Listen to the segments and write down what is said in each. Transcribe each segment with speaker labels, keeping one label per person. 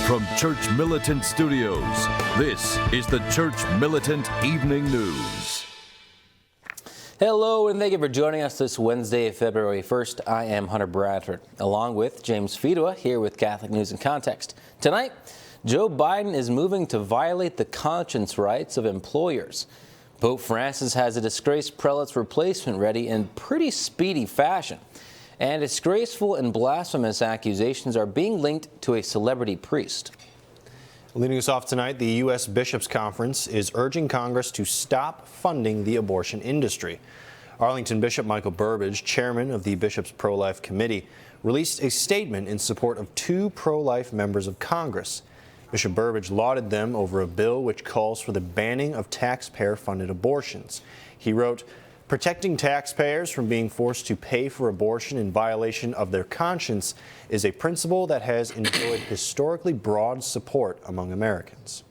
Speaker 1: From Church Militant Studios, this is the Church Militant Evening News.
Speaker 2: Hello, and thank you for joining us this Wednesday, February 1st. I am Hunter Bradford, along with James Fedua, here with Catholic News in Context. Tonight, Joe Biden is moving to violate the conscience rights of employers. Pope Francis has a disgraced prelate's replacement ready in pretty speedy fashion. And disgraceful and blasphemous accusations are being linked to a celebrity priest.
Speaker 3: Leading us off tonight, the U.S. Bishops' Conference is urging Congress to stop funding the abortion industry. Arlington Bishop Michael Burbidge, chairman of the Bishops' Pro-Life Committee, released a statement in support of two pro-life members of Congress. Bishop Burbidge lauded them over a bill which calls for the banning of taxpayer-funded abortions. He wrote, "Protecting taxpayers from being forced to pay for abortion in violation of their conscience is a principle that has enjoyed historically broad support among Americans."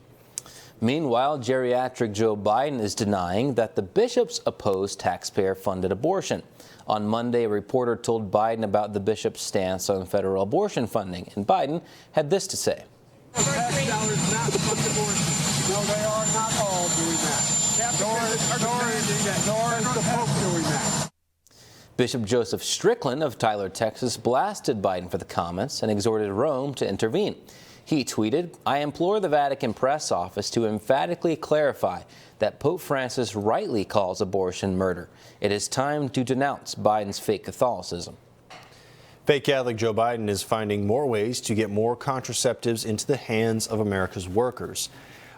Speaker 2: Meanwhile, geriatric Joe Biden is denying that the bishops oppose taxpayer-funded abortion. On Monday, a reporter told Biden about the bishop's stance on federal abortion funding, and Biden had this to say.
Speaker 4: Tax dollars not fund abortion. No, they are not all doing that. Nor is the Pope doing that.
Speaker 2: Bishop Joseph Strickland of Tyler, Texas, blasted Biden for the comments and exhorted Rome to intervene. He tweeted, "I implore the Vatican press office to emphatically clarify that Pope Francis rightly calls abortion murder. It is time to denounce Biden's fake Catholicism."
Speaker 3: Fake Catholic Joe Biden is finding more ways to get more contraceptives into the hands of America's workers.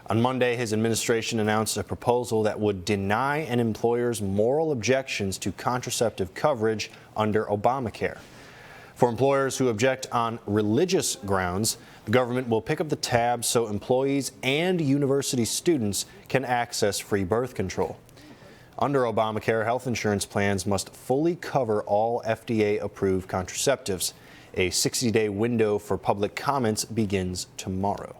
Speaker 3: On Monday, his administration announced a proposal that would deny an employer's moral objections to contraceptive coverage under Obamacare. For employers who object on religious grounds, the government will pick up the tab so employees and university students can access free birth control. Under Obamacare, health insurance plans must fully cover all FDA-approved contraceptives. A 60-day window for public comments begins tomorrow.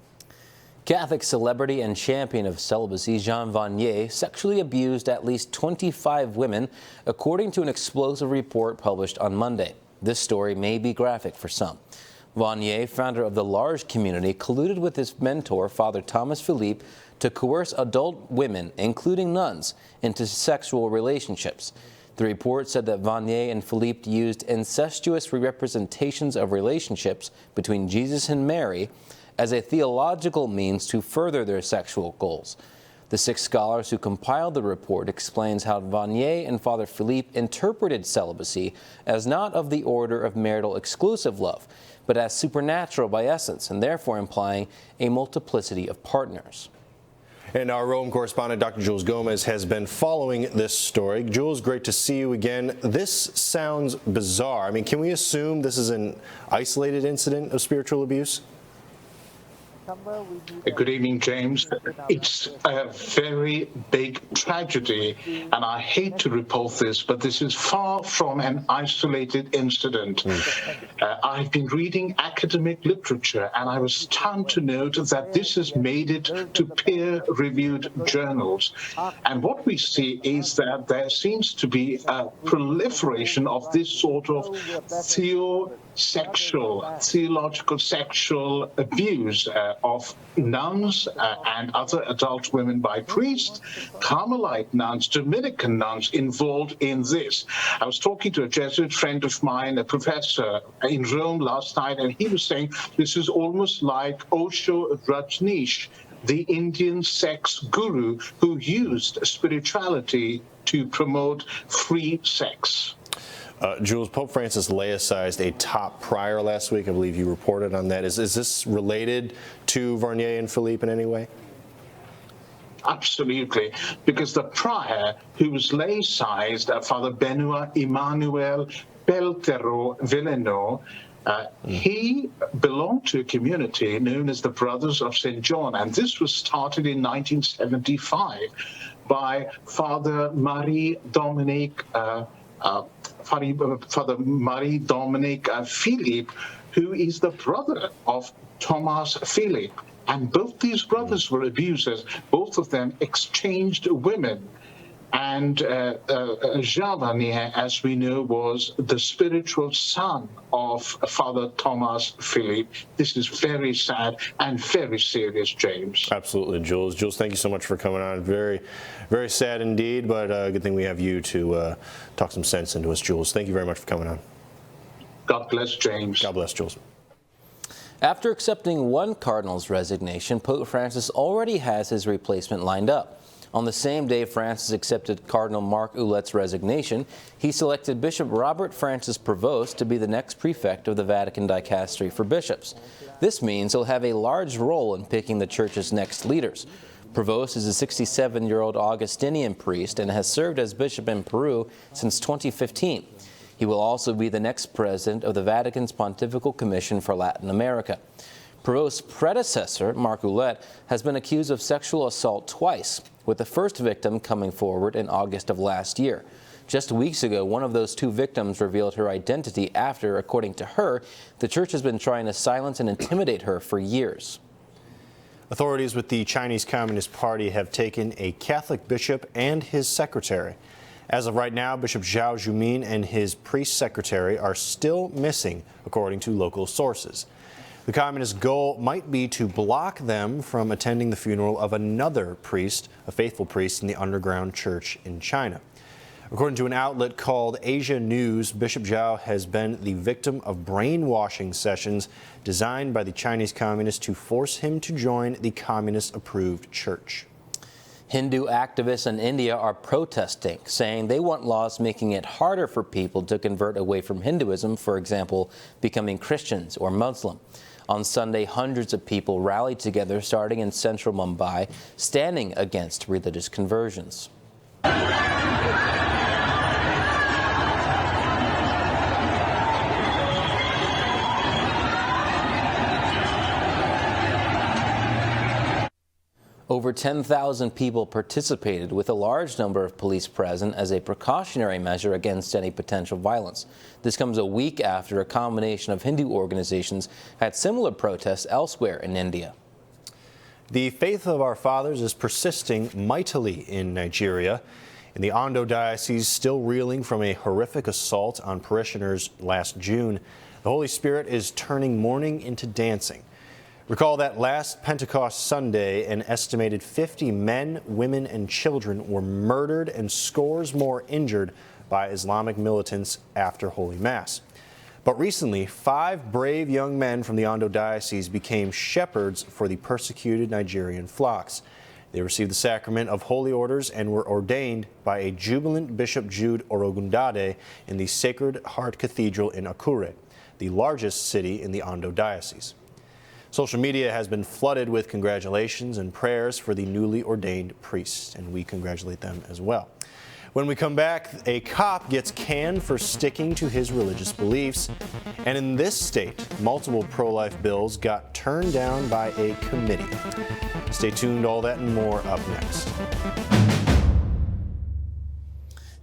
Speaker 2: Catholic celebrity and champion of celibacy Jean Vanier sexually abused at least 25 women, according to an explosive report published on Monday. This story may be graphic for some. Vanier, founder of the Large Community, colluded with his mentor, Father Thomas Philippe, to coerce adult women, including nuns, into sexual relationships. The report said that Vanier and Philippe used incestuous representations of relationships between Jesus and Mary as a theological means to further their sexual goals. The 6 scholars who compiled the report explains how Vanier and Father Philippe interpreted celibacy as not of the order of marital exclusive love, but as supernatural by essence, and therefore implying a multiplicity of partners.
Speaker 3: And our Rome correspondent, Dr. Jules Gomez, has been following this story. Jules, great to see you again. This sounds bizarre. I mean, can we assume this is an isolated incident of spiritual abuse?
Speaker 5: Good evening, James. It's a very big tragedy, and I hate to report this, but this is far from an isolated incident. I've been reading academic literature, and I was stunned to note that this has made it to peer-reviewed journals. And what we see is that there seems to be a proliferation of this sort of theological sexual abuse of nuns and other adult women by priests, Carmelite nuns, Dominican nuns involved in this. I was talking to a Jesuit friend of mine, a professor in Rome last night, and he was saying this is almost like Osho Rajneesh, the Indian sex guru who used spirituality to promote free sex.
Speaker 3: Jules, Pope Francis laicized a top prior last week. I believe you reported on that. Is this related to Vanier and Philippe in any way?
Speaker 5: Absolutely, because the prior who was laicized, Father Benoit Emmanuel Beltero Villeno, he belonged to a community known as the Brothers of St. John, and this was started in 1975 by Father Marie-Dominique Philippe, who is the brother of Thomas Philippe. And both these brothers were abusers. Both of them exchanged women. And Jean Vanier, as we know, was the spiritual son of Father Thomas Philippe. This is very sad and very serious, James.
Speaker 3: Absolutely, Jules. Jules, thank you so much for coming on. Very, very sad indeed, but good thing we have you to talk some sense into us, Jules. Thank you very much for coming on.
Speaker 5: God bless, James.
Speaker 3: God bless, Jules.
Speaker 2: After accepting one cardinal's resignation, Pope Francis already has his replacement lined up. On the same day Francis accepted Cardinal Mark Ouellet's resignation, he selected Bishop Robert Francis Prevost to be the next prefect of the Vatican Dicastery for Bishops. This means he'll have a large role in picking the Church's next leaders. Prevost is a 67-year-old Augustinian priest and has served as bishop in Peru since 2015. He will also be the next president of the Vatican's Pontifical Commission for Latin America. Prevost's predecessor, Mark Ouellet, has been accused of sexual assault twice, with the first victim coming forward in August of last year. Just weeks ago, one of those two victims revealed her identity after, according to her, the Church has been trying to silence and intimidate her for years.
Speaker 3: Authorities with the Chinese Communist Party have taken a Catholic bishop and his secretary. As of right now, Bishop Zhao Zhumin and his priest secretary are still missing, according to local sources. The communist goal might be to block them from attending the funeral of another priest, a faithful priest in the underground church in China. According to an outlet called Asia News, Bishop Zhao has been the victim of brainwashing sessions designed by the Chinese communists to force him to join the communist-approved church.
Speaker 2: Hindu activists in India are protesting, saying they want laws making it harder for people to convert away from Hinduism, for example, becoming Christians or Muslim. On Sunday, hundreds of people rallied together starting in central Mumbai, standing against religious conversions. Over 10,000 people participated, with a large number of police present as a precautionary measure against any potential violence. This comes a week after a combination of Hindu organizations had similar protests elsewhere in India.
Speaker 3: The faith of our fathers is persisting mightily in Nigeria. In the Ondo Diocese, still reeling from a horrific assault on parishioners last June, the Holy Spirit is turning mourning into dancing. Recall that last Pentecost Sunday, an estimated 50 men, women, and children were murdered and scores more injured by Islamic militants after Holy Mass. But recently, 5 brave young men from the Ondo Diocese became shepherds for the persecuted Nigerian flocks. They received the sacrament of holy orders and were ordained by a jubilant Bishop Jude Orogundade in the Sacred Heart Cathedral in Akure, the largest city in the Ondo Diocese. Social media has been flooded with congratulations and prayers for the newly ordained priests, and we congratulate them as well. When we come back, a cop gets canned for sticking to his religious beliefs. And in this state, multiple pro-life bills got turned down by a committee. Stay tuned, all that and more up next.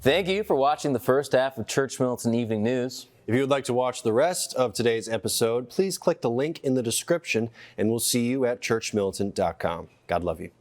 Speaker 2: Thank you for watching the first half of Church Militant Evening News.
Speaker 3: If you would like to watch the rest of today's episode, please click the link in the description, and we'll see you at churchmilitant.com. God love you.